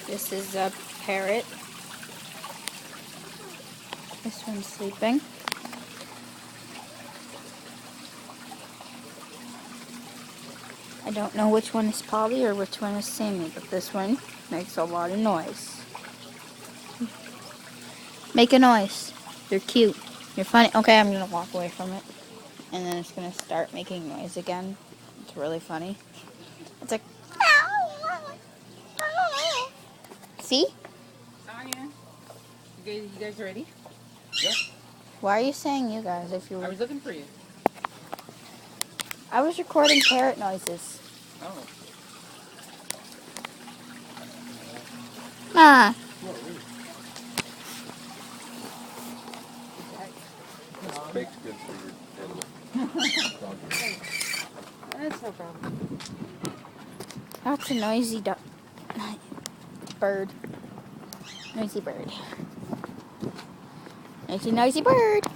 This is a parrot. This one's sleeping. I don't know which one is Polly or which one is Sammy, but this one makes a lot of noise. Make a noise. You're cute. You're funny. Okay, I'm gonna walk away from it. And then it's gonna start making noise again. It's really funny. It's like, see? Sonia, you guys ready? Yeah. Why are you saying you guys if you were... I was looking for you. I was recording parrot noises. Oh. Ah. It's baked good for your animal. That's no problem. That's a noisy bird. Noisy bird. Noisy bird.